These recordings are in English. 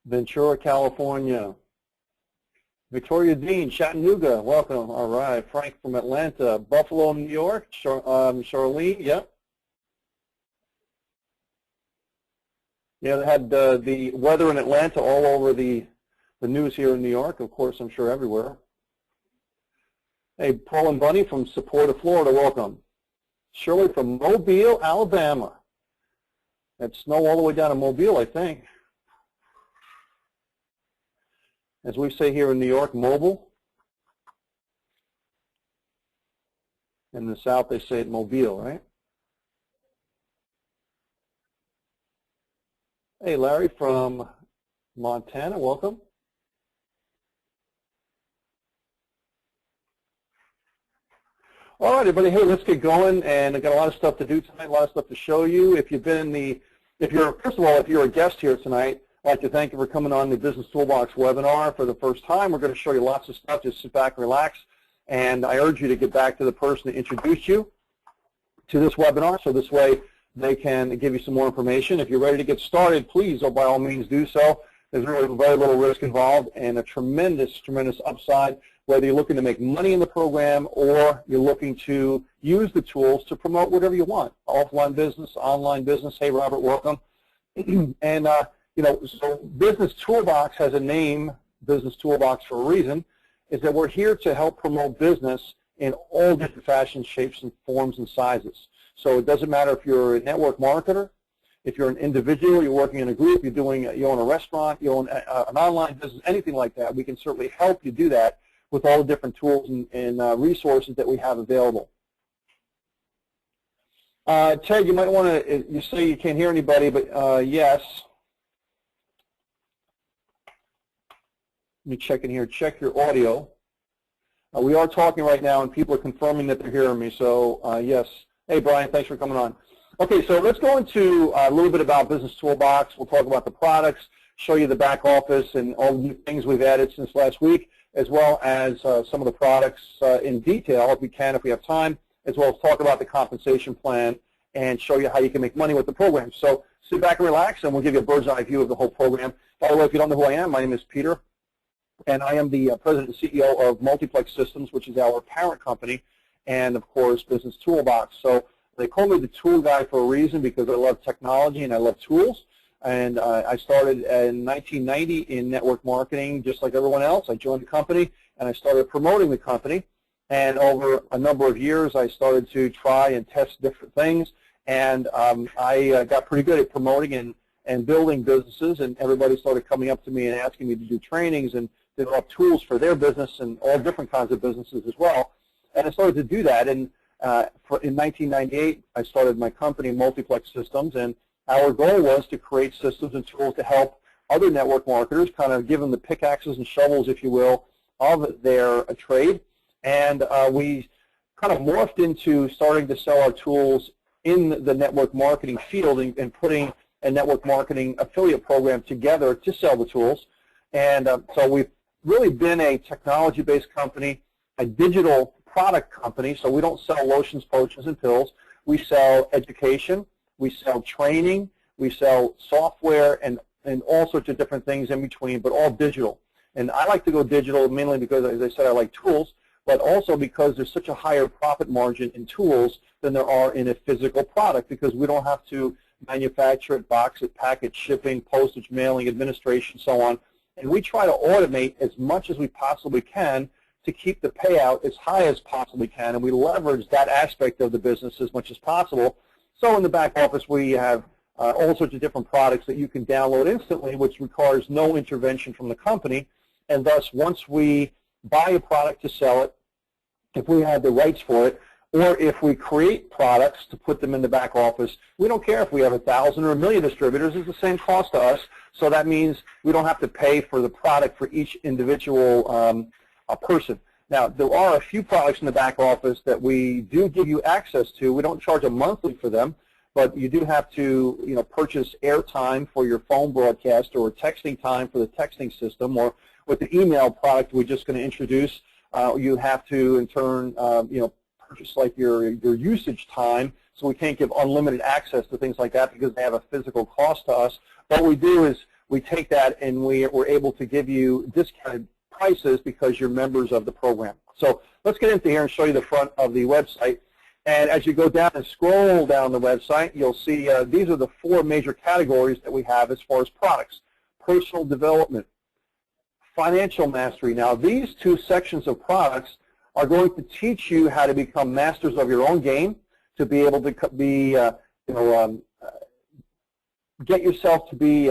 Ventura, California. Victoria Dean, Chattanooga, welcome. All right, Frank from Atlanta. Buffalo, New York, Charlene, yep. Yeah, they had the weather in Atlanta all over the news here in New York, of course, I'm sure everywhere. Hey, Paul and Bunny from Supporta, Florida, welcome. Shirley from Mobile, Alabama. That's snow all the way down to Mobile, I think. As we say here in New York, mobile. In the South, they say it Mobile, right? Hey, Larry from Montana, welcome. All right, everybody, hey, let's get going, and I've got a lot of stuff to do tonight, a lot of stuff to show you. If you've been first of all, if you're a guest here tonight, I'd like to thank you for coming on the Business Toolbox webinar for the first time. We're going to show you lots of stuff. Just sit back and relax, and I urge you to get back to the person that introduced you to this webinar, so this way they can give you some more information. If you're ready to get started, please, by all means, do so. There's really very little risk involved and a tremendous, tremendous upside, whether you're looking to make money in the program or you're looking to use the tools to promote whatever you want, offline business, online business. Hey, Robert, welcome. And, so Business Toolbox has a name, Business Toolbox, for a reason, is that we're here to help promote business in all different fashions, shapes, and forms and sizes. So it doesn't matter if you're a network marketer, if you're an individual, you're working in a group, you own a restaurant, you own an online business, anything like that, we can certainly help you do that with all the different tools and resources that we have available. Ted, you might want to, you say you can't hear anybody, but yes. Let me check in here. Check your audio. We are talking right now, and people are confirming that they're hearing me, so yes. Hey, Brian, thanks for coming on. Okay, so let's go into a little bit about Business Toolbox. We'll talk about the products, show you the back office and all the new things we've added since last week, as well as some of the products in detail, if we can, if we have time, as well as talk about the compensation plan and show you how you can make money with the program. So sit back and relax, and we'll give you a bird's eye view of the whole program. By the way, if you don't know who I am, my name is Peter, and I am the President and CEO of Multiplex Systems, which is our parent company, and, of course, Business Toolbox. So they call me the tool guy for a reason, because I love technology and I love tools. And I started in 1990 in network marketing just like everyone else. I joined the company, and I started promoting the company. And over a number of years, I started to try and test different things. And I got pretty good at promoting and building businesses, and everybody started coming up to me and asking me to do trainings and develop tools for their business and all different kinds of businesses as well. And I started to do that. And in 1998, I started my company, Multiplex Systems, and our goal was to create systems and tools to help other network marketers, kind of give them the pickaxes and shovels, if you will, of their trade. And we kind of morphed into starting to sell our tools in the network marketing field and putting a network marketing affiliate program together to sell the tools. And so we've really been a technology-based company, a digital product company, so we don't sell lotions, potions, and pills. We sell education, we sell training, we sell software, and all sorts of different things in between, but all digital. And I like to go digital mainly because, as I said, I like tools, but also because there's such a higher profit margin in tools than there are in a physical product, because we don't have to manufacture it, box it, pack it, shipping, postage, mailing, administration, so on. And we try to automate as much as we possibly can to keep the payout as high as possibly can, and we leverage that aspect of the business as much as possible. So in the back office, we have all sorts of different products that you can download instantly, which requires no intervention from the company. And thus, once we buy a product to sell it, if we have the rights for it, or if we create products to put them in the back office, we don't care if we have 1,000 or 1 million distributors. It's the same cost to us. So that means we don't have to pay for the product for each individual person. Now, there are a few products in the back office that we do give you access to. We don't charge a monthly for them, but you do have to, purchase airtime for your phone broadcast or texting time for the texting system, or with the email product we're just going to introduce, you have to, in turn, purchase like your usage time. So we can't give unlimited access to things like that because they have a physical cost to us. What we do is we take that and we're able to give you discounted prices because you're members of the program. So let's get into here and show you the front of the website. And as you go down and scroll down the website, you'll see these are the 4 major categories that we have as far as products. Personal development, financial mastery. Now, these 2 sections of products are going to teach you how to become masters of your own game, to be able to be, get yourself to be,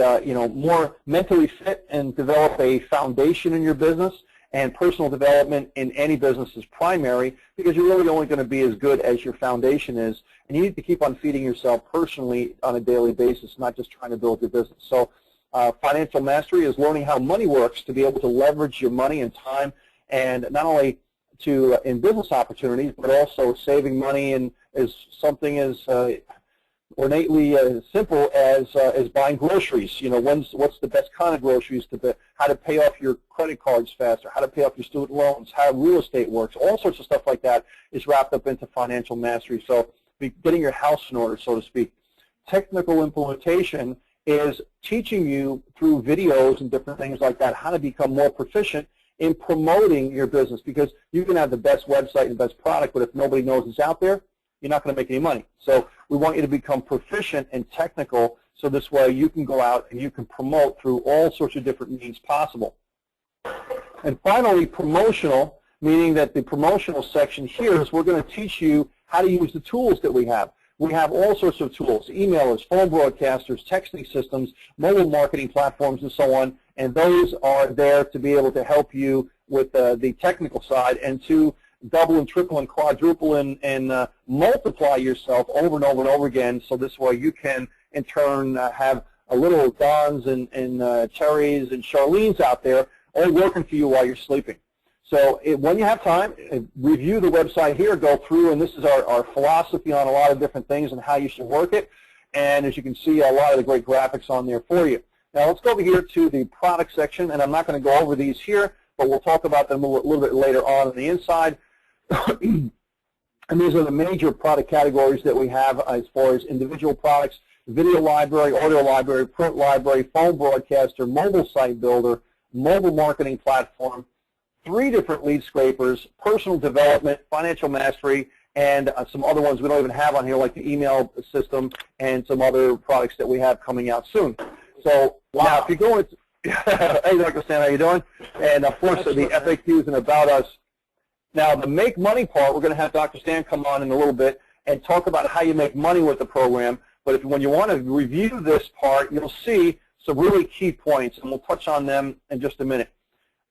more mentally fit and develop a foundation in your business. And personal development in any business is primary because you're really only going to be as good as your foundation is. And you need to keep on feeding yourself personally on a daily basis, not just trying to build your business. So financial mastery is learning how money works to be able to leverage your money and time, and not only to in business opportunities, but also saving money in is something as ornately simple as buying groceries. What's the best kind of groceries to buy, how to pay off your credit cards faster, how to pay off your student loans, how real estate works, all sorts of stuff like that is wrapped up into financial mastery. So getting your house in order, so to speak. Technical implementation is teaching you through videos and different things like that how to become more proficient in promoting your business, because you can have the best website and the best product, but if nobody knows it's out there, you're not going to make any money. So we want you to become proficient and technical, so this way you can go out and you can promote through all sorts of different means possible. And finally, promotional, meaning that the promotional section here is we're going to teach you how to use the tools that we have. We have all sorts of tools, emailers, phone broadcasters, texting systems, mobile marketing platforms, and so on, and those are there to be able to help you with the technical side and to double and triple and quadruple and multiply yourself over and over and over again, so this way you can in turn have a little Dons and Terrys and Charlene's out there all working for you while you're sleeping. So when you have time, review the website here, go through, and this is our philosophy on a lot of different things and how you should work it. And as you can see, a lot of the great graphics on there for you. Now let's go over here to the product section, and I'm not going to go over these here, but we'll talk about them a little bit later on the inside. And these are the major product categories that we have as far as individual products: video library, audio library, print library, phone broadcaster, mobile site builder, mobile marketing platform, 3 different lead scrapers, personal development, financial mastery, and some other ones we don't even have on here, like the email system and some other products that we have coming out soon. So now if you go into, hey Dr. Stan, how you doing? And of course the FAQs and about us. Now the make money part, we're going to have Dr. Stan come on in a little bit and talk about how you make money with the program. But when you want to review this part, you'll see some really key points, and we'll touch on them in just a minute.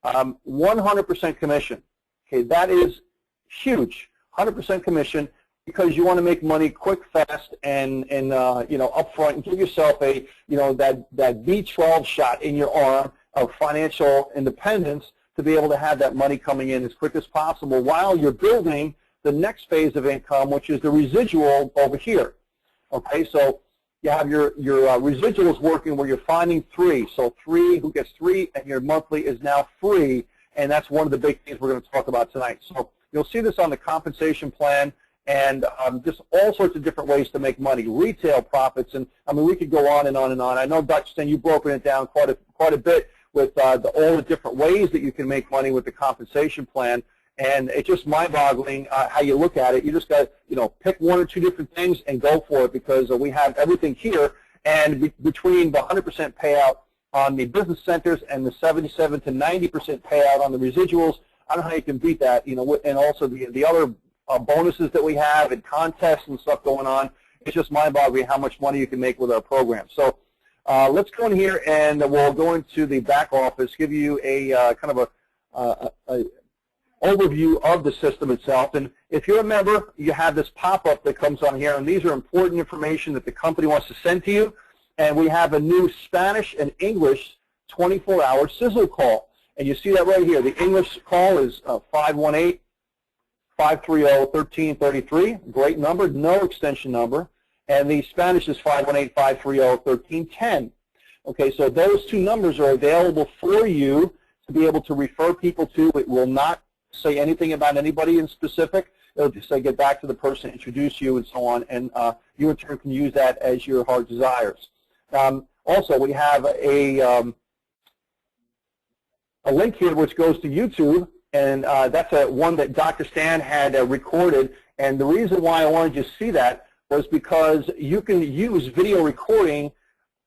100% commission. Okay, that is huge. 100% commission, because you want to make money quick, fast, and upfront, and give yourself a that B12 shot in your arm of financial independence to be able to have that money coming in as quick as possible while you're building the next phase of income, which is the residual over here. Okay, so you have your residuals working where you're finding 3. So 3, who gets 3, and your monthly is now free, and that's one of the big things we're going to talk about tonight. So you'll see this on the compensation plan, and just all sorts of different ways to make money, retail profits, and I mean we could go on and on and on. I know, Dr. Stan, you've broken it down quite a bit with all the different ways that you can make money with the compensation plan. And it's just mind-boggling how you look at it. You just got to, pick 1 or 2 different things and go for it, because we have everything here. And between the 100% payout on the business centers and the 77 to 90% payout on the residuals, I don't know how you can beat that. And also the other bonuses that we have and contests and stuff going on. It's just mind-boggling how much money you can make with our program. So let's go in here and we'll go into the back office, give you a kind of a overview of the system itself. And if you're a member, you have this pop-up that comes on here, and these are important information that the company wants to send to you. And we have a new Spanish and English 24-hour sizzle call. And you see that right here. The English call is 518-530-1333. Great number, no extension number. And the Spanish is 518-530-1310. Okay, so those 2 numbers are available for you to be able to refer people to. It will not say anything about anybody in specific. It'll just say get back to the person, introduce you, and so on, and you in turn can use that as your heart desires. Also, we have a link here which goes to YouTube, and that's one that Dr. Stan had recorded. And the reason why I wanted you to see that was because you can use video recording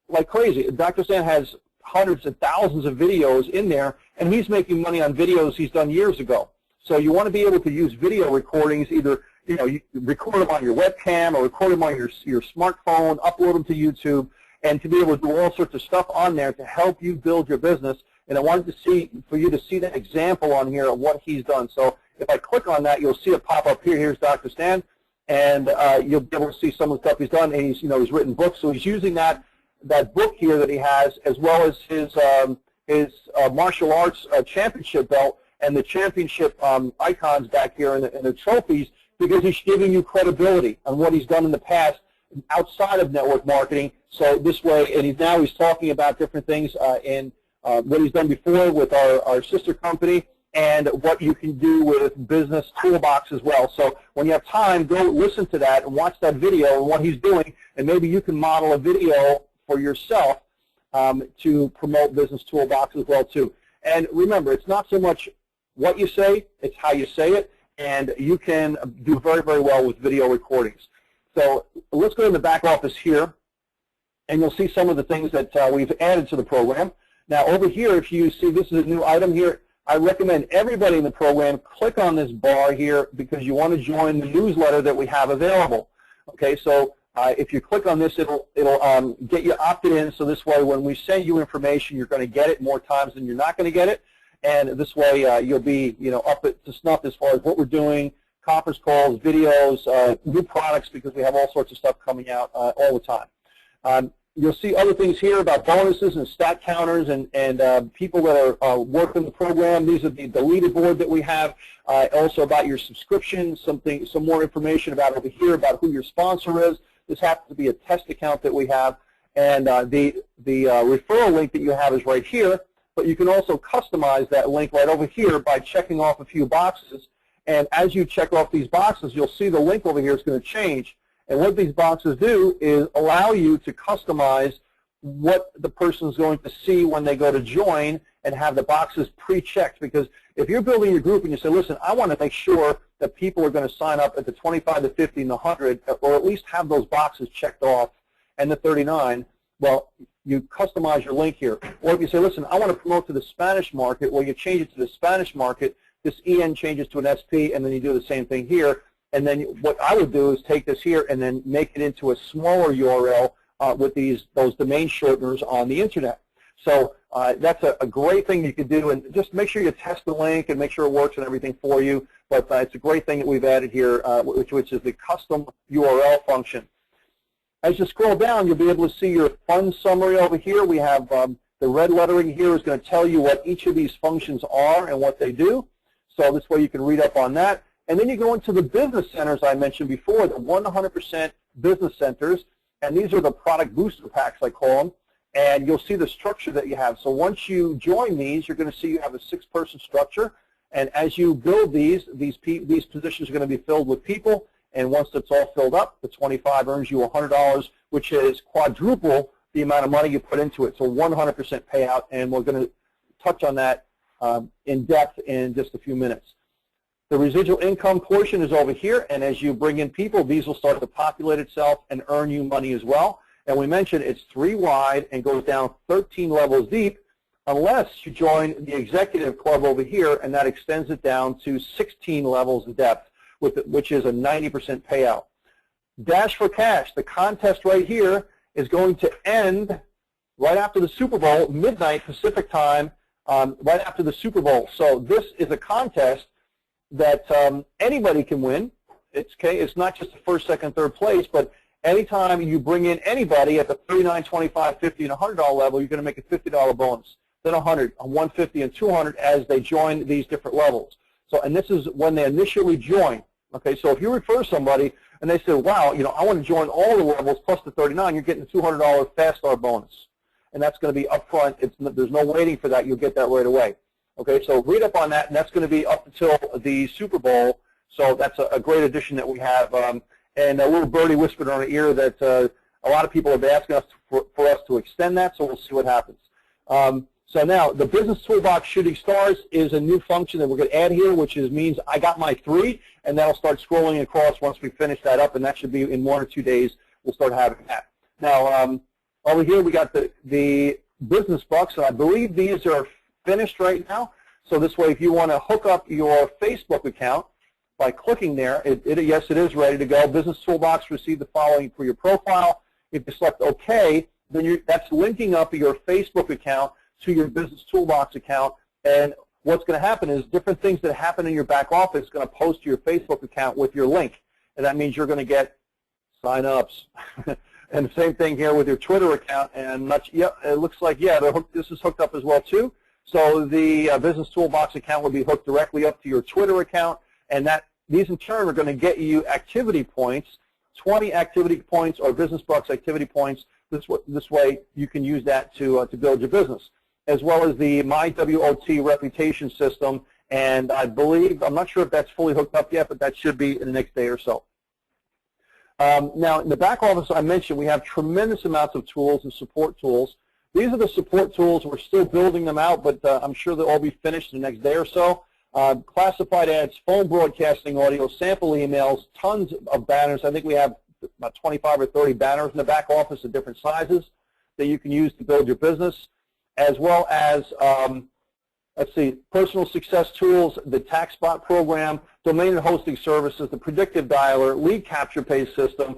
like crazy. Dr. Stan has hundreds of thousands of videos in there, and he's making money on videos he's done years ago. So you want to be able to use video recordings, either you record them on your webcam or record them on your smartphone, upload them to YouTube, and to be able to do all sorts of stuff on there to help you build your business. And I wanted for you to see that example on here of what he's done. So if I click on that, you'll see it pop up here. Here's Dr. Stan, and you'll be able to see some of the stuff he's done. And he's written books, so he's using that book here that he has, as well as his martial arts championship belt and the championship icons back here and the trophies, because he's giving you credibility on what he's done in the past outside of network marketing. So this way, and now he's talking about different things in what he's done before with our sister company, and what you can do with BusinessToolbox as well. So when you have time, go listen to that and watch that video and what he's doing, and maybe you can model a video for yourself to promote BusinessToolbox as well too. And remember, it's not so much what you say, it's how you say it, and you can do very, very well with video recordings. So let's go to the back office here, and you'll see some of the things that we've added to the program. Now over here, if you see this is a new item here, I recommend everybody in the program click on this bar here, because you want to join the newsletter that we have available. Okay, so if you click on this, it'll get you opted in, so this way when we send you information, you're going to get it more times than you're not going to get it. And this way you'll be up to snuff as far as what we're doing, conference calls, videos, new products, because we have all sorts of stuff coming out all the time. You'll see other things here about bonuses and stat counters and people that are working the program. These are the leaderboard that we have. Also about your subscription, some more information about over here about who your sponsor is. This happens to be a test account that we have. And the referral link that you have is right here. But you can also customize that link right over here by checking off a few boxes. And as you check off these boxes, you'll see the link over here is going to change. And what these boxes do is allow you to customize what the person is going to see when they go to join, and have the boxes pre-checked. Because if you're building your group and you say, listen, I want to make sure that people are going to sign up at the 25, the 50, and the 100, or at least have those boxes checked off, and the 39, well, you customize your link here. Or if you say, listen, I want to promote to the Spanish market, well, you change it to the Spanish market, this EN changes to an SP, and then you do the same thing here. And then what I would do is take this here and then make it into a smaller URL with those domain shorteners on the internet. So that's a great thing you can do, and just make sure you test the link and make sure it works and everything for you. But it's a great thing that we've added here, which is the custom URL function. As you scroll down, you'll be able to see your fund summary over here. We have the red lettering here is going to tell you what each of these functions are and what they do. So this way you can read up on that. And then you go into the business centers I mentioned before, the 100% business centers. And these are the product booster packs, I call them. And you'll see the structure that you have. So once you join these, you're going to see you have a 6-person structure. And as you build these positions are going to be filled with people. And once it's all filled up, the 25 earns you $100, which is quadruple the amount of money you put into it. So 100% payout, and we're going to touch on that in depth in just a few minutes. The residual income portion is over here, and as you bring in people, these will start to populate itself and earn you money as well. And we mentioned it's 3 wide and goes down 13 levels deep, unless you join the executive club over here, and that extends it down to 16 levels of depth, which is a 90% payout. Dash for Cash, the contest right here, is going to end right after the Super Bowl, midnight Pacific time, right after the Super Bowl. So this is a contest that anybody can win. It's not just the first, second, third place, but anytime you bring in anybody at the $39, $25, $50, and $100 level, you're going to make a $50 bonus, then $100, $150, and $200 as they join these different levels. So, and this is when they initially join. Okay, so if you refer somebody and they say, wow, I want to join all the levels plus the 39, you're getting a $200 fast start bonus. And that's going to be up front. There's no waiting for that. You'll get that right away. Okay, so read up on that, and that's going to be up until the Super Bowl. So that's a great addition that we have. And a little birdie whispered in our ear that A lot of people have asked us for us to extend that, so we'll see what happens. So now, the Business Toolbox Shooting Stars is a new function that we're going to add here, which means I got my 3, and that'll start scrolling across once we finish that up, and that should be in 1 or 2 days. We'll start having that. Now, over here we got the Business Bucks, and I believe these are finished right now. So this way, if you want to hook up your Facebook account by clicking there, yes, it is ready to go. Business Toolbox received the following for your profile. If you select OK, then that's linking up your Facebook account to your Business Toolbox account, and what's going to happen is different things that happen in your back office going to post to your Facebook account with your link, and that means you're going to get sign-ups. And the same thing here with your Twitter account, and it looks like, this is hooked up as well too. So the Business Toolbox account will be hooked directly up to your Twitter account, and these in turn are going to get you activity points, 20 activity points or Business Bucks activity points. This way you can use that to build your business, as well as the MyWOT reputation system. And I believe, I'm not sure if that's fully hooked up yet, but that should be in the next day or so. Now, in the back office, I mentioned we have tremendous amounts of tools and support tools. These are the support tools. We're still building them out, but I'm sure they'll all be finished in the next day or so. Classified ads, phone broadcasting audio, sample emails, tons of banners. I think we have about 25 or 30 banners in the back office of different sizes that you can use to build your business, as well as, let's see, personal success tools, the TaxBot program, domain and hosting services, the predictive dialer, lead capture page system.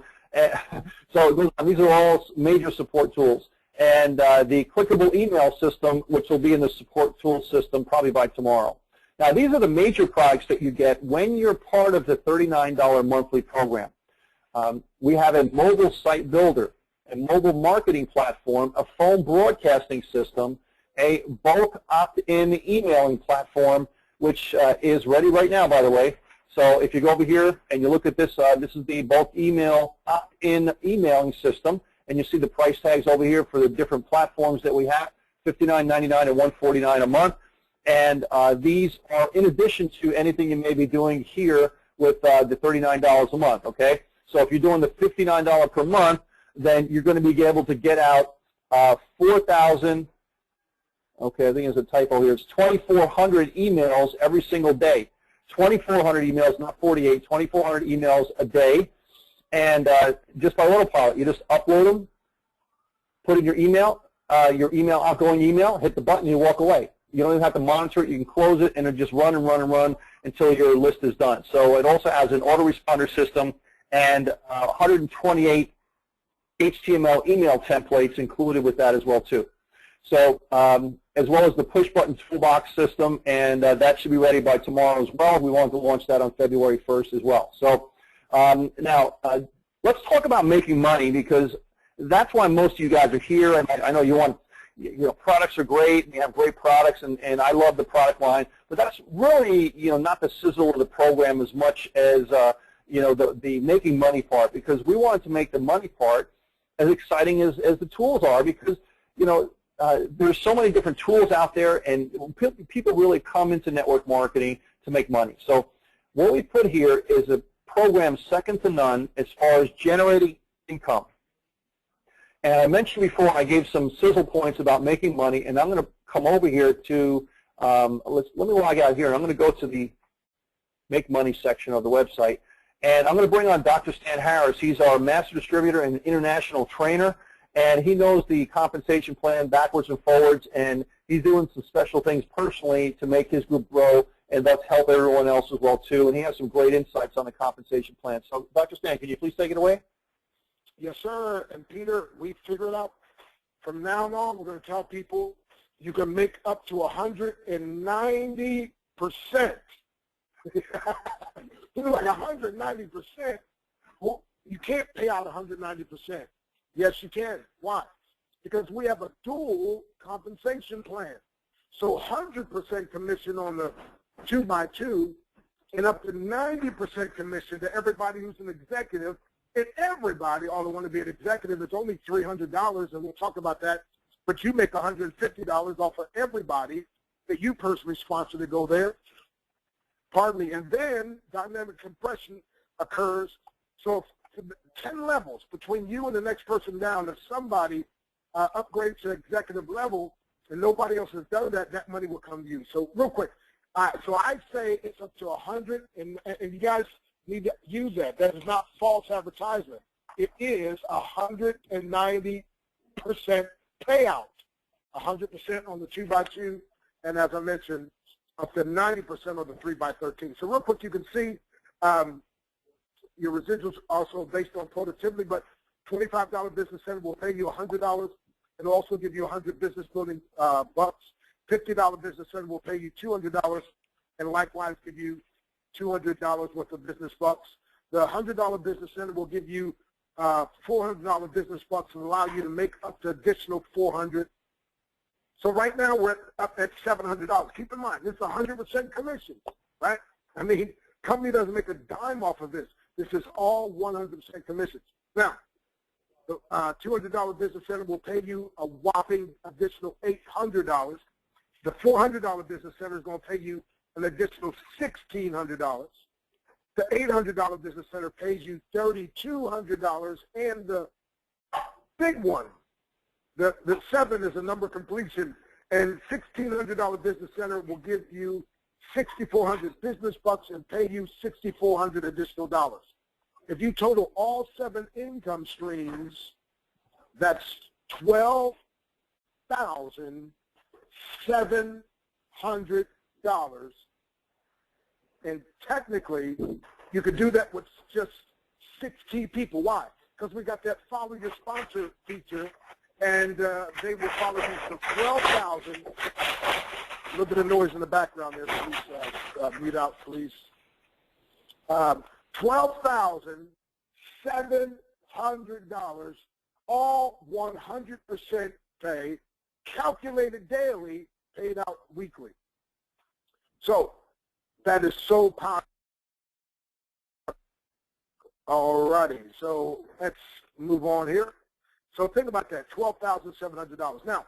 So these are all major support tools. And the clickable email system, which will be in the support tool system probably by tomorrow. Now, these are the major products that you get when you're part of the $39 monthly program. We have a mobile site builder, a mobile marketing platform, a phone broadcasting system, a bulk opt-in emailing platform, which is ready right now, by the way. So if you go over here and you look at this, this is the bulk email opt-in emailing system, and you see the price tags over here for the different platforms that we have, $59.99 and $149 a month. And these are in addition to anything you may be doing here with the $39 a month, okay? So if you're doing the $59 per month, then you're going to be able to get out 4,000, okay, I think there's a typo here. It's 2,400 emails every single day. 2,400 emails, not 48, 2,400 emails a day. And just by autopilot, you just upload them, put in your outgoing email, hit the button, you walk away. You don't even have to monitor it. You can close it, and it just run and run and run until your list is done. So it also has an autoresponder system and 128 HTML email templates included with that as well too. So as well as the push button toolbox system, and that should be ready by tomorrow as well. We want to launch that on February 1st as well. So now let's talk about making money, because that's why most of you guys are here. And I know you want, products are great, and you have great products, and I love the product line, but that's really, not the sizzle of the program as much as, the making money part, because we wanted to make the money part as exciting as the tools are, because, there's so many different tools out there, and people really come into network marketing to make money. So what we put here is a program second to none as far as generating income. And I mentioned before, I gave some sizzle points about making money, and I'm going to come over here to, let me log out here, and I'm going to go to the Make Money section of the website, and I'm going to bring on Dr. Stan Harris. He's our master distributor and international trainer, and he knows the compensation plan backwards and forwards, and he's doing some special things personally to make his group grow, and thus help everyone else as well too, and he has some great insights on the compensation plan. So, Dr. Stan, can you please take it away? Yes, sir. And Peter, we figured out from now on, we're going to tell people you can make up to 190%. You're like 190%. Well, you can't pay out 190%. Yes, you can. Why? Because we have a dual compensation plan. So 100% commission on the 2x2 and up to 90% commission to everybody who's an executive. And everybody ought to want to be an executive. It's only $300, and we'll talk about that. But you make $150 off of everybody that you personally sponsor to go there. Pardon me. And then dynamic compression occurs. So 10 levels between you and the next person down. If somebody upgrades to executive level and nobody else has done that, that money will come to you. So real quick, so I say it's up to 100, and you guys need to use that. That is not false advertisement. It is 190% payout, 100% on the 2x2, and as I mentioned, up to 90% on the 3x13. So real quick, you can see your residuals also based on productivity, but $25 business center will pay you $100. It'll also give you 100 business building bucks. $50 business center will pay you $200, and likewise give you $200 worth of business bucks. The $100 business center will give you $400 business bucks and allow you to make up to additional $400. So right now we're up at $700. Keep in mind, this is 100% commission, right? I mean, company doesn't make a dime off of this. This is all 100% commissions. Now, the $200 business center will pay you a whopping additional $800. The $400 business center is going to pay you an additional $1,600. The $800 business center pays you $3,200, and the big one, the 7 is a number completion, and $1,600 business center will give you 6,400 business bucks and pay you 6,400 additional dollars. If you total all 7 income streams, that's $12,700. And technically, you could do that with just 6 key people. Why? Because we got that follow your sponsor feature, and they will follow you for 12,000. A little bit of noise in the background there, please. Mute out, please. $12,700, all 100% pay, calculated daily, paid out weekly. So that is so powerful. All righty, so let's move on here. So think about that, $12,700. Now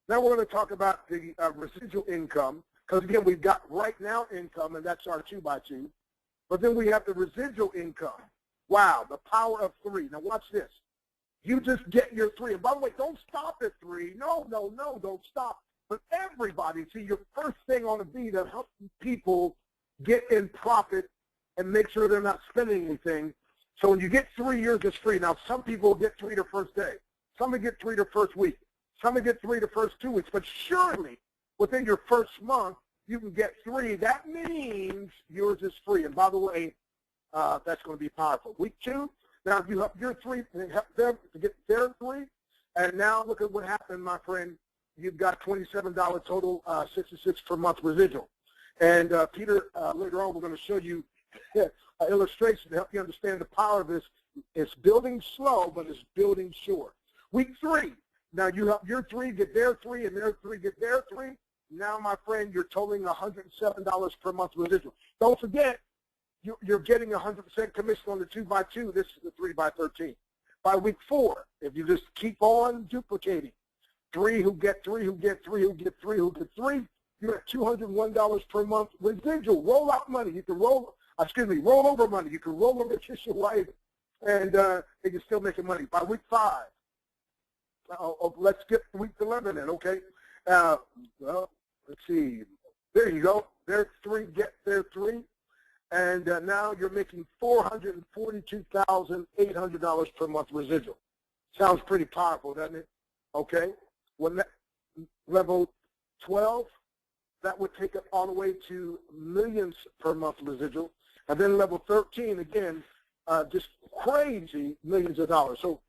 we're going to talk about the residual income, because again, we've got right now income, and that's our 2x2. But then we have the residual income. Wow, the power of 3. Now watch this. You just get your 3. And by the way, don't stop at 3. No, don't stop. But everybody, see, your first thing on the B that helps people get in profit and make sure they're not spending anything. So when you get 3 years, it's free. Now, some people get 3 the first day. Some will get 3 the first week. Some will get 3 the first 2 weeks. But surely, within your first month, you can get 3. That means yours is free. And by the way, that's going to be powerful. Week 2, now you help your 3 and help them to get their 3. And now look at what happened, my friend. You've got $27 total, $66 per month residual. And Peter, later on, we're going to show you an illustration to help you understand the power of this. It's building slow, but it's building sure. Week 3, now you help your 3 get their 3, and their 3 get their 3. Now, my friend, you're totaling $107 per month residual. Don't forget, you're getting 100% commission on the 2x2. This is the 3x13. By week 4, if you just keep on duplicating, 3 who get 3, who get 3, who get 3, who get 3, you're at $201 per month residual. Roll out money. You can roll over money. You can roll over kiss your wife, and you're still making money. By week 5, let's get week 11 in, okay? Well, let's see. There you go. Their 3 get their 3. And now you're making $442,800 per month residual. Sounds pretty powerful, doesn't it? Okay. When level 12, that would take it all the way to millions per month residual. And then level 13, again, just crazy millions of dollars. So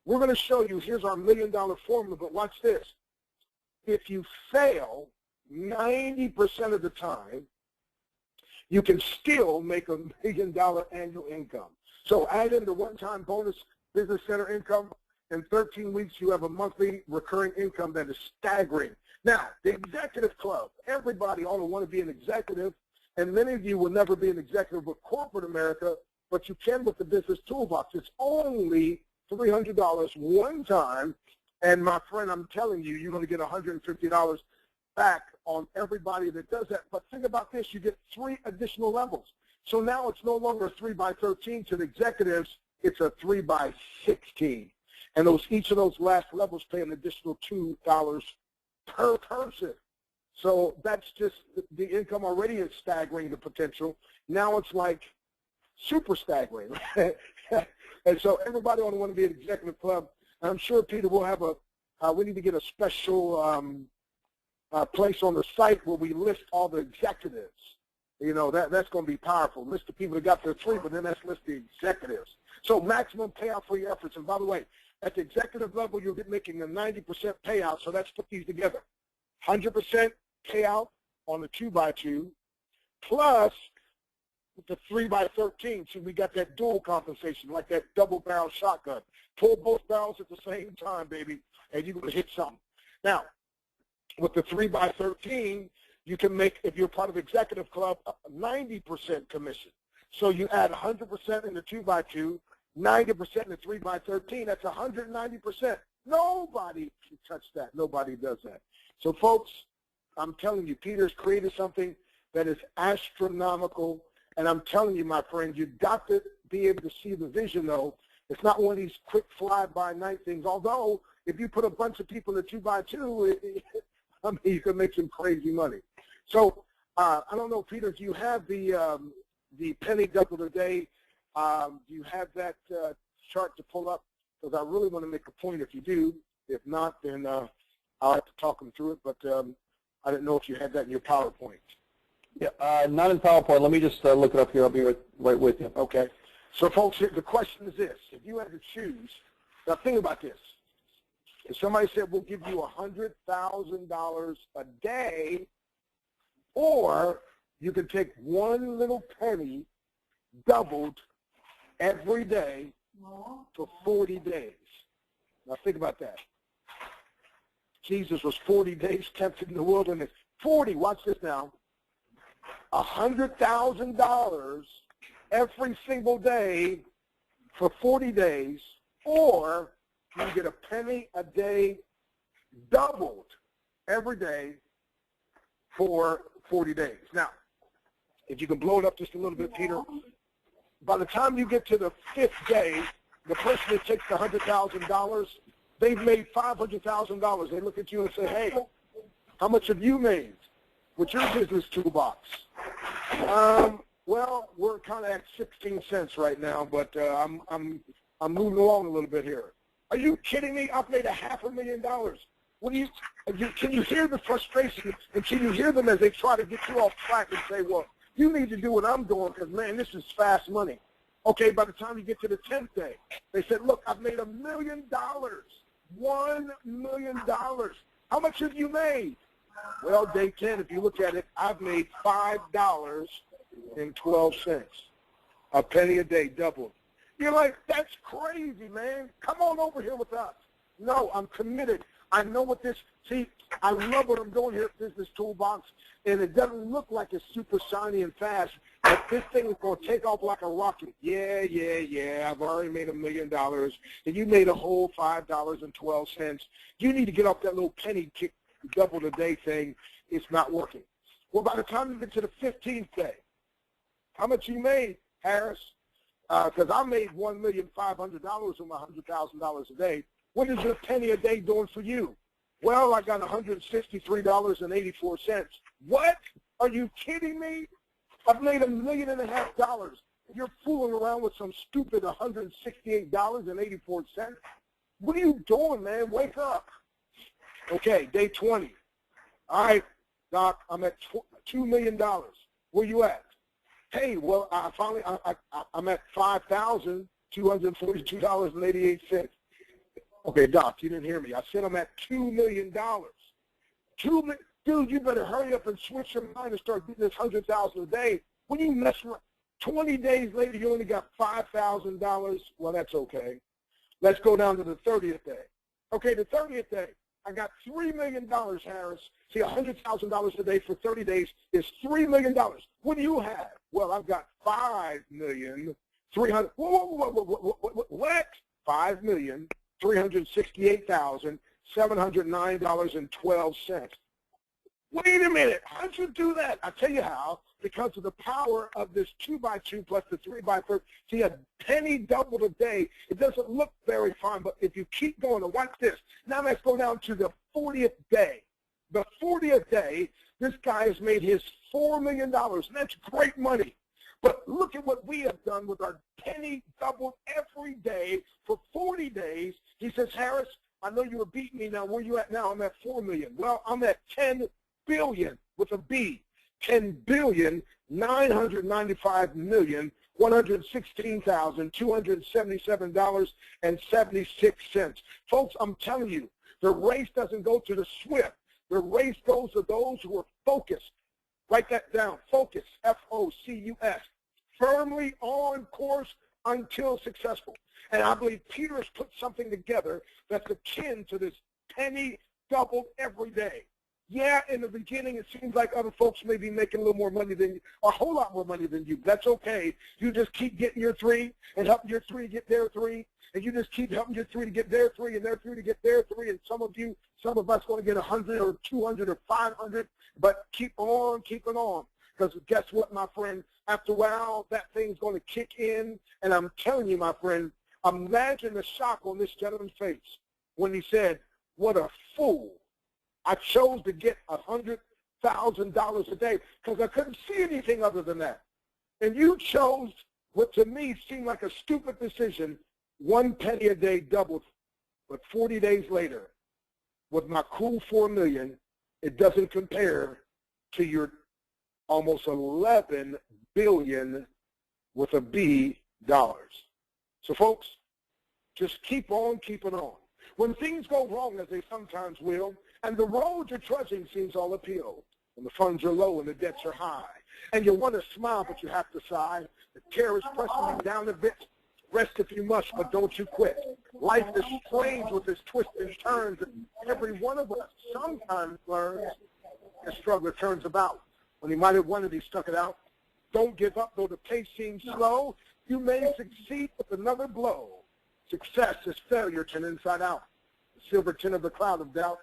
we're going to show you, here's our $1 million formula, but watch this. If you fail 90% of the time, you can still make $1 million annual income. So add in the one-time bonus business center income. In 13 weeks, you have a monthly recurring income that is staggering. Now, the executive club, everybody ought to want to be an executive, and many of you will never be an executive with corporate America, but you can with the Business Toolbox. It's only $300 one time, and my friend, I'm telling you, you're going to get $150 back on everybody that does that. But think about this, you get 3 additional levels. So now it's no longer 3x13 to the executives, it's a 3x16. And each of those last levels pay an additional $2 per person. So that's just, the income already is staggering, the potential. Now it's like super staggering. And so everybody ought to want to be an executive club. I'm sure, Peter, we'll have we need to get a special place on the site where we list all the executives. You know, that's going to be powerful. List the people that got their 3, but then let's list the executives. So maximum payout for your efforts. And by the way, at the executive level, you'll be making a 90% payout. So let's put these together. 100% payout on the 2x2 plus the 3x13. So we got that dual compensation, like that double barrel shotgun. Pull both barrels at the same time, baby, and you're going to hit something. Now, with the 3x13, you can make, if you're part of executive club, 90% commission. So you add 100% in the 2x2, 90% in the 3x13. That's 190%. Nobody can touch that. Nobody does that. So, folks, I'm telling you, Peter's created something that is astronomical. And I'm telling you, my friend, you've got to be able to see the vision, though. It's not one of these quick fly-by-night things. Although, if you put a bunch of people in a 2x2, I mean, you can make some crazy money. So, I don't know, Peter, do you have the penny double a day? Do you have that chart to pull up? Because I really want to make a point if you do. If not, then I'll have to talk them through it. But I didn't know if you had that in your PowerPoint. Yeah, not in PowerPoint. Let me just look it up here. I'll be right with you. Okay. So, folks, the question is this. If you had to choose, now think about this. If somebody said, we'll give you $100,000 a day, or you can take one little penny doubled every day for 40 days. Now, think about that. Jesus was 40 days tempted in the wilderness. 40, watch this now. $100,000 every single day for 40 days, or you get a penny a day doubled every day for 40 days. Now, if you can blow it up just a little bit, Peter, by the time you get to the 5th day, the person that takes the $100,000, they've made $500,000. They look at you and say, hey, how much have you made with your business toolbox? Well, we're kind of at 16 cents right now, but I'm moving along a little bit here. Are you kidding me? I've made $500,000. What do you? Can you hear the frustration? And can you hear them as they try to get you off track and say, well, you need to do what I'm doing because, man, this is fast money. Okay, by the time you get to the 10th day, they said, look, I've made $1 million. $1 million. How much have you made? Well, day 10, if you look at it, I've made $5.12. A penny a day, doubled. You're like, that's crazy, man. Come on over here with us. No, I'm committed. I know what this, see, I love what I'm doing here at Business Toolbox, and it doesn't look like it's super shiny and fast, but this thing is going to take off like a rocket. Yeah, I've already made $1 million, and you made a whole $5.12. You need to get off that little penny kick, double a day thing. It's not working. Well, by the time you get to the 15th day, how much you made, Harris? Because I made $1,500,000 on my $100,000 a day. What is a penny a day doing for you? Well, I got $163.84. What? Are you kidding me? I've made $1.5 million. You're fooling around with some stupid $168.84. What are you doing, man? Wake up. Okay, day 20. All right, Doc, I'm at $2 million. Where you at? Hey, well, I'm at $5,242.88. Okay, Doc, you didn't hear me. I said I'm at $2 million. Dude, you better hurry up and switch your mind and start getting this $100,000 a day. When you mess around, 20 days later, you only got $5,000. Well, that's okay. Let's go down to the 30th day. Okay, the 30th day, I got $3 million, Harris. See, $100,000 a day for 30 days is $3 million. What do you have? Well, I've got $5,300,000. What? $5,368,709.12. Wait a minute, how'd you do that? I'll tell you how. Because of the power of this 2x2 plus the 3x3. See, a penny doubled a day. It doesn't look very fine, but if you keep going, and watch this. Now let's go down to the 40th day. The 40th day, this guy has made his $4 million, and that's great money. But look at what we have done with our penny doubled every day for 40 days. He says, Harris, I know you were beating me now. Where you at now? I'm at 4 million. Well, I'm at 10 billion with a B. 10,995,116,277.76. Folks, I'm telling you, the race doesn't go to the swift. The race goes to those who are focused. Write that down. Focus, F-O-C-U-S. Firmly on course until successful. And I believe Peter has put something together that's akin to this penny doubled every day. Yeah, in the beginning, it seems like other folks may be making a little more money than you, or a whole lot more money than you. That's okay. You just keep getting your 3 and helping your 3 get their 3, and you just keep helping your 3 to get their 3 and their 3 to get their 3, and some of us going to get 100 or 200 or 500, but keep on keeping on. Because guess what, my friend? After a while, that thing's going to kick in, and I'm telling you, my friend, imagine the shock on this gentleman's face when he said, what a fool. I chose to get $100,000 a day because I couldn't see anything other than that. And you chose what to me seemed like a stupid decision, 1 penny a day doubled. But 40 days later, with my cool 4 million, it doesn't compare to your almost 11 billion with a B dollars. So folks, just keep on keeping on. When things go wrong, as they sometimes will, and the road you're trudging seems all uphill, and the funds are low and the debts are high, and you want to smile but you have to sigh, the terror is pressing you down a bit, rest if you must, but don't you quit. Life is strange with its twists and turns, and every one of us sometimes learns the struggle turns about. When he might have wanted, he stuck it out. Don't give up, though the pace seems slow. You may succeed with another blow. Success is failure turned inside out. The silver tin of the cloud of doubt.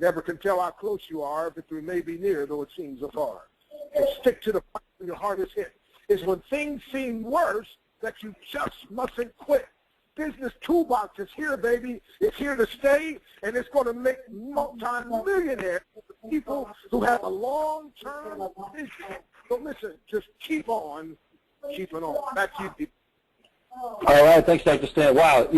Never can tell how close you are. Victory may be near, though it seems afar. And stick to the fight when your heart is hit. Is when things seem worse that you just mustn't quit. Business Toolbox is here, baby. It's here to stay, and it's going to make multi-millionaires people who have a long-term vision. So listen, just keep on keeping on. Back to you, people. All right, thanks, Dr. Stan. Wow,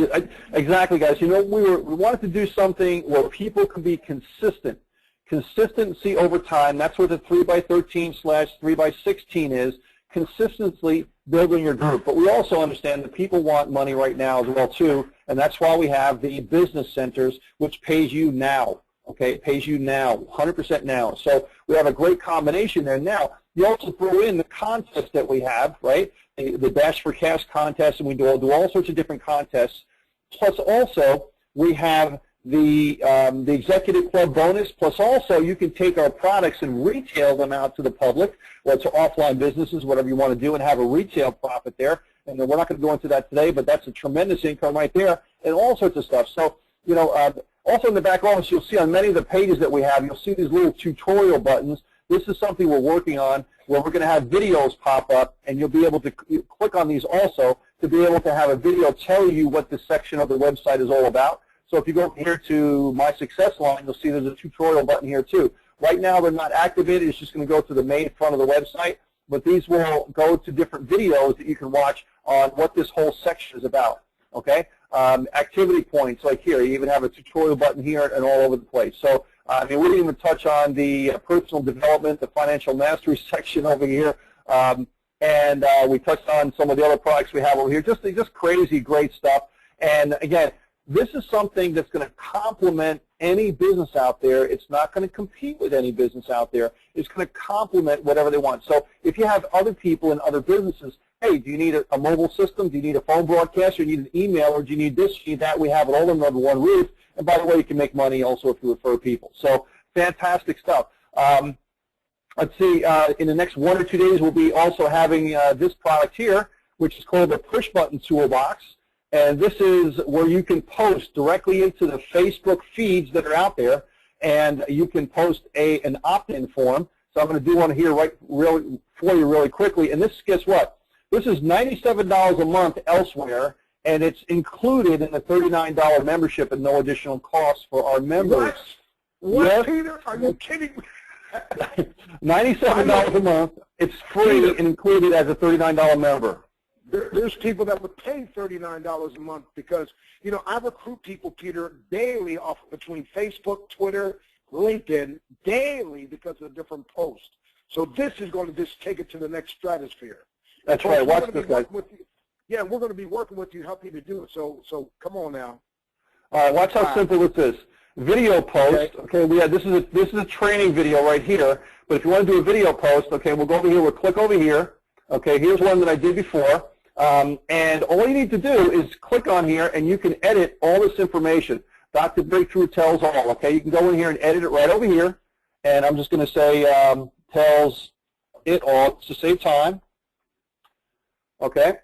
exactly, guys. You know, we wanted to do something where people can be consistent. Consistency over time, that's what the 3x13/3x16 is, consistently building your group. But we also understand that people want money right now as well, too, and that's why we have the business centers, which pays you now, okay? It pays you now, 100% now. So we have a great combination there. Now, you also throw in the contest that we have, right? The Dash for Cash contest, and we do all sorts of different contests. Plus also, we have the Executive Club bonus, plus also you can take our products and retail them out to the public, or to offline businesses, whatever you want to do, and have a retail profit there. And we're not going to go into that today, but that's a tremendous income right there, and all sorts of stuff. So, you know, also in the back office, you'll see on many of the pages that we have, you'll see these little tutorial buttons. This is something we're working on where we're going to have videos pop up, and you'll be able to click on these also to be able to have a video tell you what this section of the website is all about. So if you go here to My Success Line, you'll see there's a tutorial button here too. Right now they're not activated. It's just going to go to the main front of the website, but these will go to different videos that you can watch on what this whole section is about. Okay? Activity points like here. You even have a tutorial button here and all over the place. So I mean, we didn't even touch on the personal development, the financial mastery section over here, and we touched on some of the other products we have over here. Just crazy, great stuff. And again, this is something that's going to complement any business out there. It's not going to compete with any business out there. It's going to complement whatever they want. So if you have other people in other businesses, hey, do you need a mobile system? Do you need a phone broadcast? Or do you need an email? Or do you need this? Do you need that? We have it all under one roof. And by the way, you can make money also if you refer people. So fantastic stuff. Let's see, in the next 1 or 2 days, we'll be also having this product here, which is called the Push Button Toolbox. And this is where you can post directly into the Facebook feeds that are out there. and you can post an opt-in form. So I'm going to do one here for you really quickly. And this, guess what? This is $97 a month elsewhere, and it's included in the $39 membership at no additional cost for our members. What, yes. Peter? Are you kidding me? $97 a month. It's free and included as a $39 member. There's people that would pay $39 a month because, you know, I recruit people, Peter, daily off between Facebook, Twitter, LinkedIn, daily because of different posts. So this is going to just take it to the next stratosphere. That's right. Watch this, guys. Yeah, we're going to be working with you, help you to do it. So come on now. All right, watch how simple this is. Video post. Okay, this is a training video right here. But if you want to do a video post, okay, we'll go over here. We'll click over here. Okay, here's one that I did before. And all you need to do is click on here, and you can edit all this information. Dr. Breakthrough tells all. Okay, you can go in here and edit it right over here. And I'm just going to say tells it all to save time. Okay.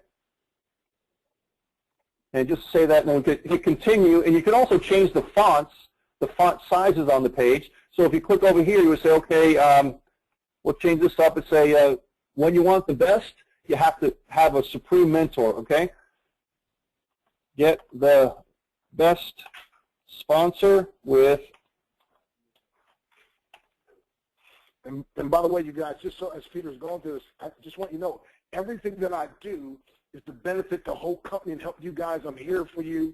And just say that, and then hit continue. And you can also change the fonts, the font sizes on the page. So if you click over here, you would say, okay, we'll change this up and say, when you want the best, you have to have a supreme mentor, okay? Get the best sponsor with. And by the way, you guys, just so as Peter's going through this, I just want you to know, everything that I do is to benefit the whole company and help you guys. I'm here for you.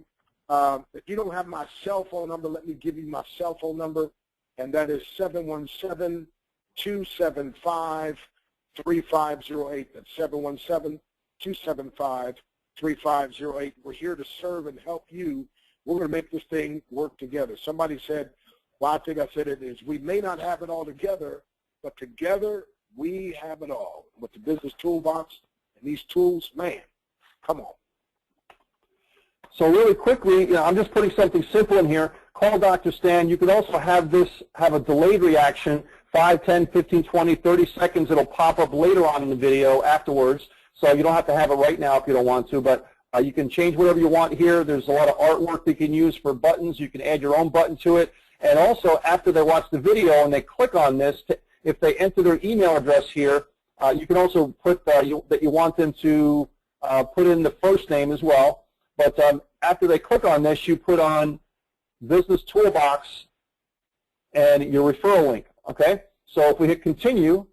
If you don't have my cell phone number, let me give you my cell phone number, and that is 717-275-3508. That's 717-275-3508. We're here to serve and help you. We're going to make this thing work together. Somebody said, well, I think I said it is, we may not have it all together, but together we have it all. With the Business Toolbox and these tools, man, come on. So really quickly, I'm just putting something simple in here. Call Dr. Stan. You could also have this have a delayed reaction, 5, 10, 15, 20, 30 seconds. It'll pop up later on in the video afterwards. So you don't have to have it right now if you don't want to, but you can change whatever you want here. There's a lot of artwork that you can use for buttons. You can add your own button to it. And also, after they watch the video and they click on this, if they enter their email address here, you can also put that you want them to put in the first name as well. But after they click on this, you put on Business Toolbox and your referral link, okay? So if we hit continue,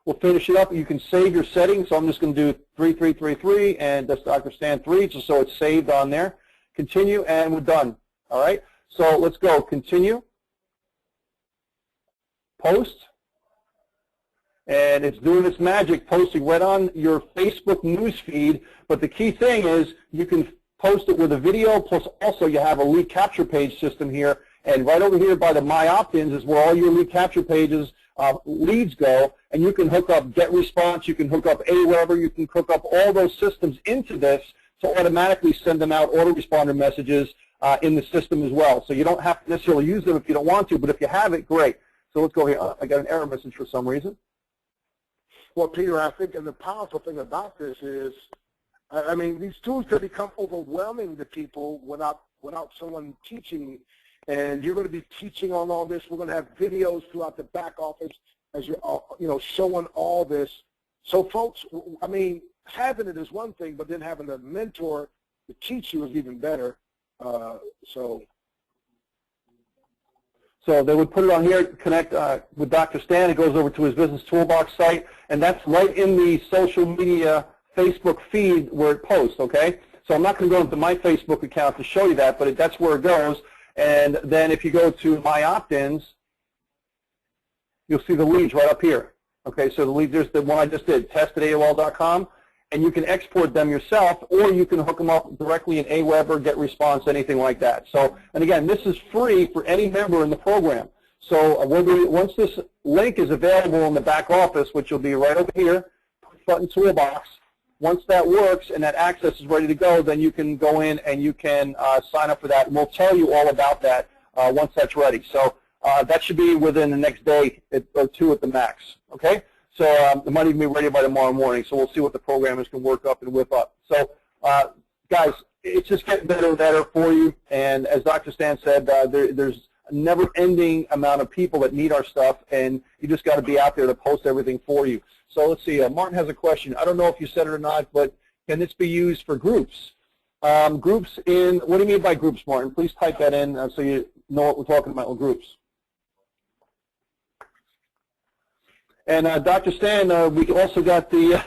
we'll finish it up. You can save your settings. So I'm just going to do 3333, and that's Dr. Stan 3, just so it's saved on there. Continue, and we're done, all right? So let's go. Continue. Post. And it's doing its magic, posting right on your Facebook news feed. But the key thing is you can post it with a video, plus also you have a lead capture page system here. And right over here by the My Opt-ins is where all your lead capture pages leads go. And you can hook up GetResponse, you can hook up Aweber, you can hook up all those systems into this to automatically send them out autoresponder messages in the system as well. So you don't have to necessarily use them if you don't want to, but if you have it, great. So let's go here. I got an error message for some reason. Well, Peter, I think, and the powerful thing about this is, I mean, these tools can become overwhelming to people without someone teaching. And you're going to be teaching on all this. We're going to have videos throughout the back office as you're, showing all this. So, folks, I mean, having it is one thing, but then having a mentor to teach you is even better. So they would put it on here, connect with Dr. Stan. It goes over to his Business Toolbox site, and that's right in the social media Facebook feed where it posts, okay? So I'm not going to go into my Facebook account to show you that, but that's where it goes. And then if you go to My Opt-ins, you'll see the leads right up here. Okay, so the leads, there's the one I just did, test@AOL.com. And you can export them yourself, or you can hook them up directly in Aweber, GetResponse, anything like that. So, and again, this is free for any member in the program. So once this link is available in the back office, which will be right over here, push button toolbox, once that works and that access is ready to go, then you can go in and you can sign up for that. And we'll tell you all about that once that's ready. So that should be within the next day or two at the max, okay? So it might even be ready by tomorrow morning. So we'll see what the programmers can work up and whip up. So guys, it's just getting better and better for you. And as Dr. Stan said, there's never-ending amount of people that need our stuff, and you just got to be out there to post everything for you. So let's see. Martin has a question. I don't know if you said it or not, but can this be used for groups? Groups in, what do you mean by groups, Martin? Please type that in so you know what we're talking about with groups. And Dr. Stan, we also got the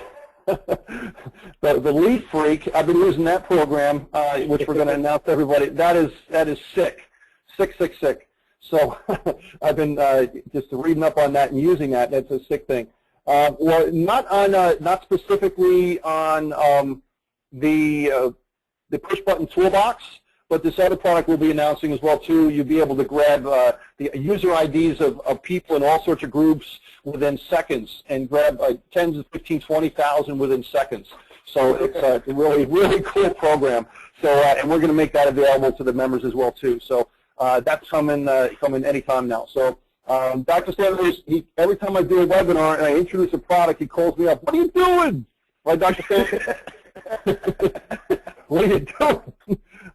the Leaf Freak. I've been using that program, which we're going to announce to everybody. That is sick, sick. So I've been just reading up on that and using that. That's a sick thing. Well, not specifically on the push button toolbox, but this other product we'll be announcing as well too. You'll be able to grab the user IDs of people in all sorts of groups within seconds, and grab tens of 15, 20,000 within seconds. So it's a really cool program. So and we're going to make that available to the members as well too. So that's coming anytime now. So Dr. Sanders, every time I do a webinar and I introduce a product, he calls me up. What are you doing? Right, Dr. Sanders? What are you doing?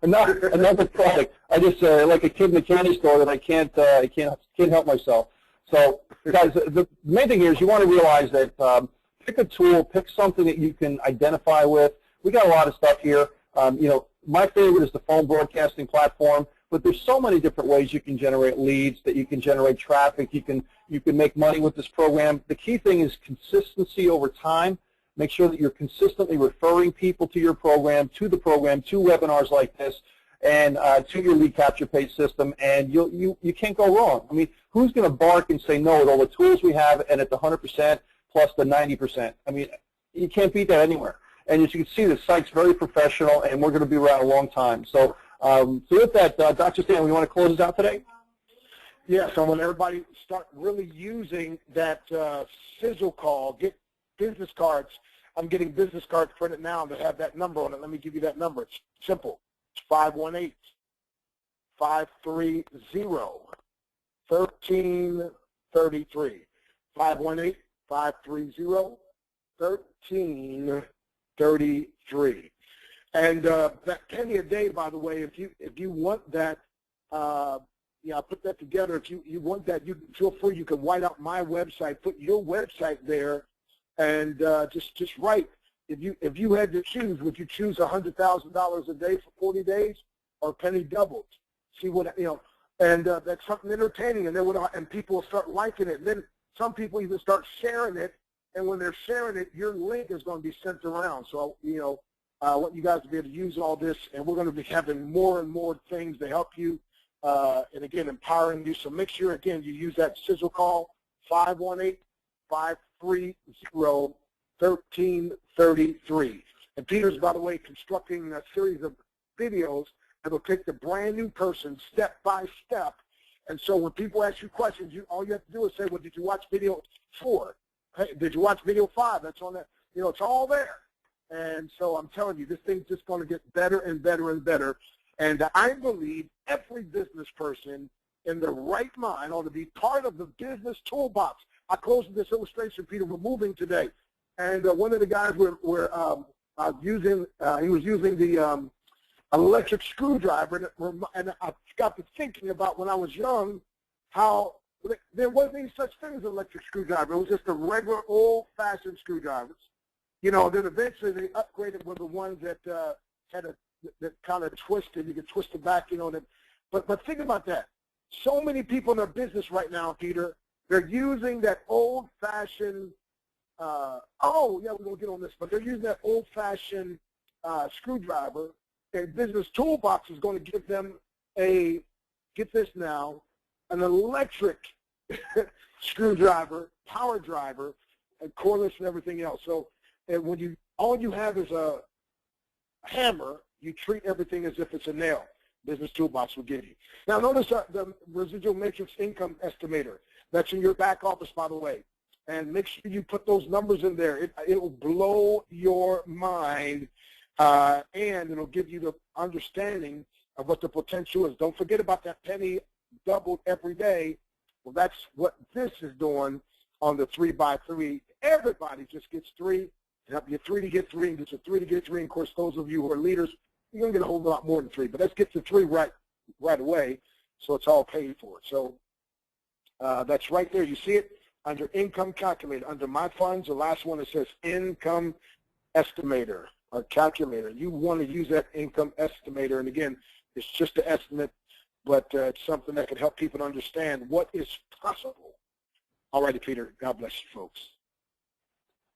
Another product. I just like a kid in a candy store that I can't help myself. So guys, the main thing here is you want to realize that pick a tool, pick something that you can identify with. We got a lot of stuff here. You know, my favorite is the phone broadcasting platform, but there's so many different ways you can generate leads, that you can generate traffic. You can make money with this program. The key thing is consistency over time. Make sure that you're consistently referring people to your program, to the program, to webinars like this, and to your lead capture page system, and you can't go wrong. I mean, who's going to bark and say no with all the tools we have and at the 100% plus the 90%? I mean, you can't beat that anywhere. And as you can see, the site's very professional, and we're going to be around a long time. So, so with that, Dr. Stan, we want to close this out today? Yeah, so I want everybody to start really using that sizzle call, get business cards. I'm getting business cards printed now that have that number on it. Let me give you that number. It's simple. It's 518-530-1333. 518-530-1333. And that penny a day, by the way, if you want that, yeah, I put that together. If you want that, you feel free. You can white out my website, put your website there, and just write. If you had to choose, would you choose $100,000 a day for 40 days, or penny doubled? See what and that's something entertaining, and and people will start liking it. And then some people even start sharing it, and when they're sharing it, your link is going to be sent around. So I want you guys to be able to use all this, and we're going to be having more and more things to help you, and again, empowering you. So make sure again you use that sizzle call 518-530-1333. And Peter's, by the way, constructing a series of videos that will take the brand new person step by step. And so when people ask you questions, all you have to do is say, well, did you watch video 4? Hey, did you watch video 5? That's on that. It's all there. And so I'm telling you, this thing's just going to get better and better and better. And I believe every business person in their right mind ought to be part of the business toolbox. I closed this illustration, Peter, we're moving today. And one of the guys he was using the electric screwdriver, and I got to thinking about when I was young, how there wasn't any such thing as an electric screwdriver. It was just a regular old-fashioned screwdrivers. Then eventually they upgraded with the ones that that kind of twisted. You could twist it back, But think about that. So many people in their business right now, Peter, they're using that old-fashioned. We're gonna get on this, but they're using that old-fashioned screwdriver. And Business Toolbox is going to give them an electric screwdriver, power driver, and cordless and everything else. So, and when all you have is a hammer, you treat everything as if it's a nail. Business Toolbox will give you. Now, notice the residual matrix income estimator. That's in your back office, by the way. And make sure you put those numbers in there. It will blow your mind. And it'll give you the understanding of what the potential is. Don't forget about that penny doubled every day. Well, that's what this is doing on the 3x3. Everybody just gets 3. Help you 3 to get 3, and gets a 3 to get 3. And of course, those of you who are leaders, you're going to get a whole lot more than 3. But let's get to 3 right away. So it's all paid for. So that's right there. You see it under income calculator. Under my funds, the last one, it says income estimator or calculator. You want to use that income estimator. And again, it's just an estimate, but it's something that can help people understand what is possible. All righty, Peter. God bless you, folks.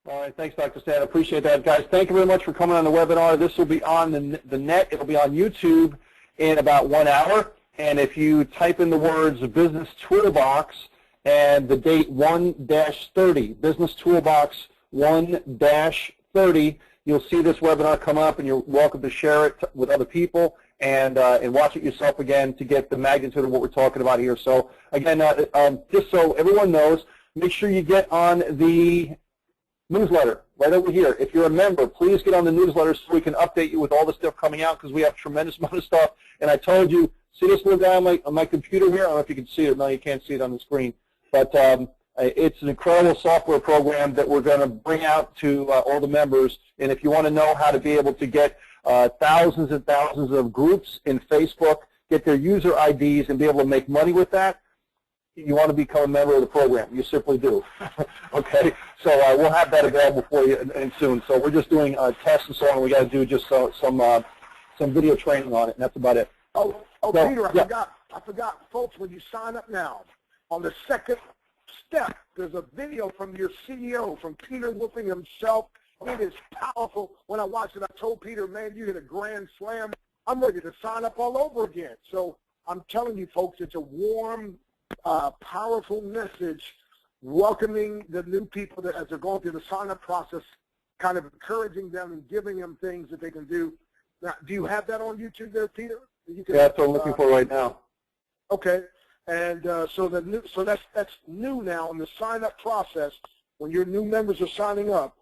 All right, thanks, Dr. Stan. Appreciate that, guys. Thank you very much for coming on the webinar. This will be on the net. It'll be on YouTube in about 1 hour. And if you type in the words Business Toolbox and the date 1-30, Business Toolbox 1-30, you'll see this webinar come up, and you're welcome to share it with other people and watch it yourself again to get the magnitude of what we're talking about here. So again, just so everyone knows, make sure you get on the newsletter right over here. If you're a member, please get on the newsletter so we can update you with all the stuff coming out, because we have a tremendous amount of stuff. And I told you, see this little guy on my computer here? I don't know if you can see it. No, you can't see it on the screen. But it's an incredible software program that we're going to bring out to all the members. And if you want to know how to be able to get thousands and thousands of groups in Facebook, get their user IDs, and be able to make money with that, you want to become a member of the program. You simply do. Okay? So we'll have that available for you and soon. So we're just doing tests and so on. We got to do just some video training on it, and that's about it. Oh, so, Peter, yeah. I forgot, folks, when you sign up now, on the second step, there's a video from your CEO, from Peter Wolfing himself. It is powerful. When I watched it, I told Peter, man, you hit a grand slam. I'm ready to sign up all over again. So I'm telling you, folks, it's a warm, powerful message welcoming the new people that, as they're going through the sign-up process, kind of encouraging them and giving them things that they can do. Now, do you have that on YouTube there, Peter? You can, yeah, that's what I'm looking for right now. Okay, and so that's new now in the sign-up process. When your new members are signing up,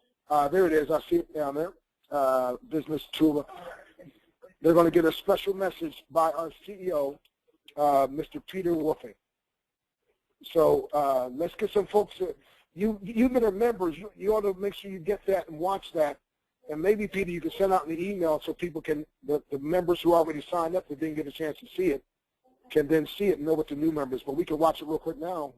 there it is. I see it down there. Business Tool. They're going to get a special message by our CEO, Mr. Peter Wolfing. So let's get some folks. You that are members, you ought to make sure you get that and watch that. And maybe, Peter, you can send out an email so people can, the members who already signed up that didn't get a chance to see it, can then see it and know what the new members. But we can watch it real quick now.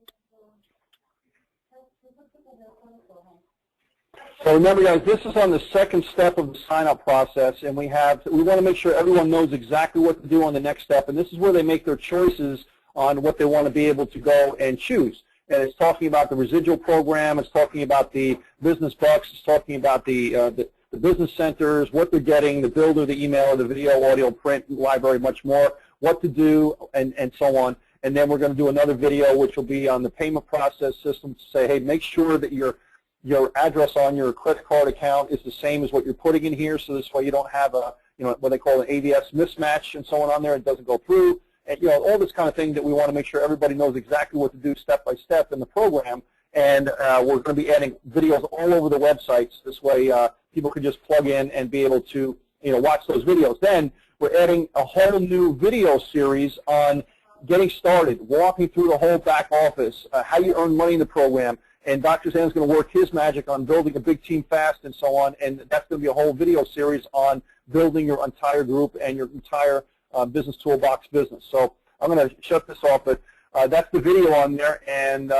So remember, guys, this is on the second step of the sign-up process, and we want to make sure everyone knows exactly what to do on the next step. And this is where they make their choices on what they want to be able to go and choose. And it's talking about the residual program. It's talking about the business bucks. It's talking about the business centers, what they're getting, the builder, the email, the video, audio, print, library, much more, what to do, and so on. And then we're going to do another video, which will be on the payment process system to say, hey, make sure that your address on your credit card account is the same as what you're putting in here, so this way you don't have a, what they call an AVS mismatch and so on there. It doesn't go through. And, all this kind of thing that we want to make sure everybody knows exactly what to do step by step in the program. And we're going to be adding videos all over the websites. This way people can just plug in and be able to watch those videos. Then we're adding a whole new video series on getting started, walking through the whole back office, how you earn money in the program. And Dr. Zan's going to work his magic on building a big team fast and so on. And that's going to be a whole video series on building your entire group and your entire Business Toolbox business. So I'm going to shut this off, but that's the video on there. And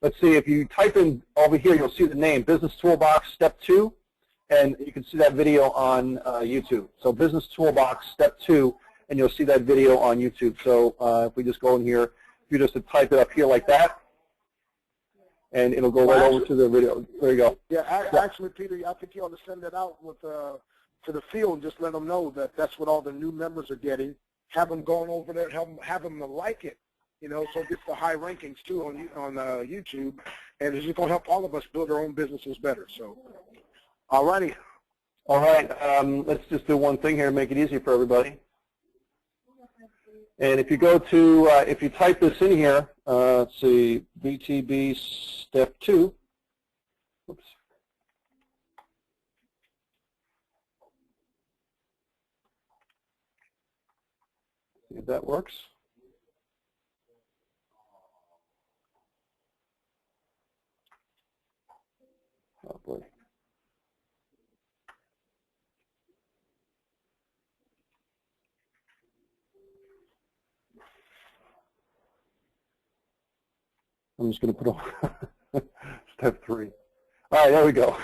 let's see, if you type in over here, you'll see the name, Business Toolbox Step 2, and you can see that video on YouTube. So Business Toolbox Step 2, and you'll see that video on YouTube. So if we just go in here, if you just type it up here like that, and it'll go right over to the video. There you go. Yeah, actually, Peter, I think you ought to send that out with to the field and just let them know that that's what all the new members are getting. Have them going over there, have them like it, so it gets the high rankings too on YouTube, and it's just going to help all of us build our own businesses better. So, all righty. All right, let's just do one thing here to make it easy for everybody. And if you go to, if you type this in here, let's see, BTB Step 2. Oops. See if that works. Oh boy. I'm just going to put on step 3. All right, there we go.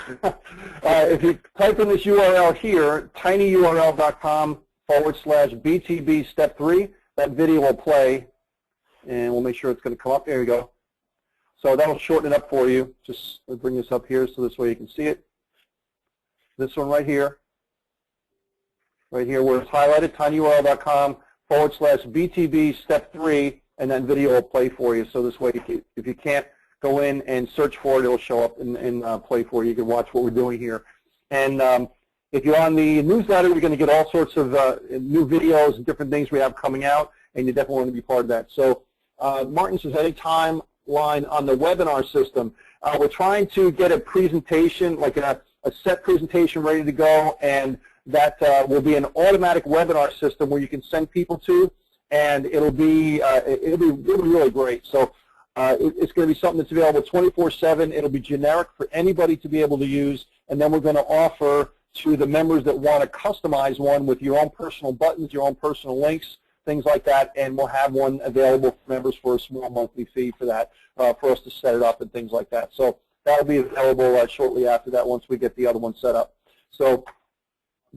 If you type in this URL here, tinyurl.com/BTB step 3, that video will play, and we'll make sure it's going to come up. There you go. So that'll shorten it up for you. Just bring this up here so this way you can see it. This one right here where it's highlighted, tinyurl.com/BTB step 3, and that video will play for you. So this way, if you can't go in and search for it, it'll show up and play for you. You can watch what we're doing here. And if you're on the newsletter, you're going to get all sorts of new videos and different things we have coming out, and you definitely want to be part of that. So Martin says, any timeline on the webinar system? We're trying to get a presentation, like a set presentation ready to go, and that will be an automatic webinar system where you can send people to, and it'll be really great. So it's going to be something that's available 24/7. It'll be generic for anybody to be able to use, and then we're going to offer to the members that want to customize one with your own personal buttons, your own personal links, things like that, and we'll have one available for members for a small monthly fee for that, for us to set it up and things like that. So that'll be available shortly after that once we get the other one set up. So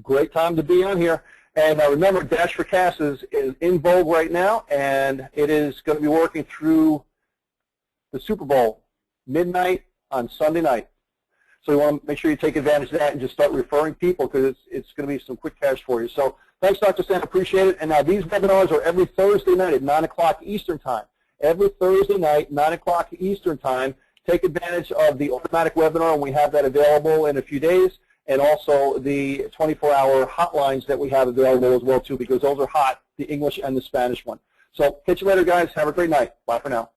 great time to be on here. And remember, Dash for Cash is in vogue right now, and it is going to be working through the Super Bowl, midnight on Sunday night. So you want to make sure you take advantage of that and just start referring people, because it's going to be some quick cash for you. So thanks, Dr. Stan. Appreciate it. And now these webinars are every Thursday night at 9 o'clock Eastern Time. Every Thursday night, 9 o'clock Eastern Time. Take advantage of the automatic webinar, and we have that available in a few days, and also the 24-hour hotlines that we have available as well, too, because those are hot, the English and the Spanish one. So catch you later, guys. Have a great night. Bye for now.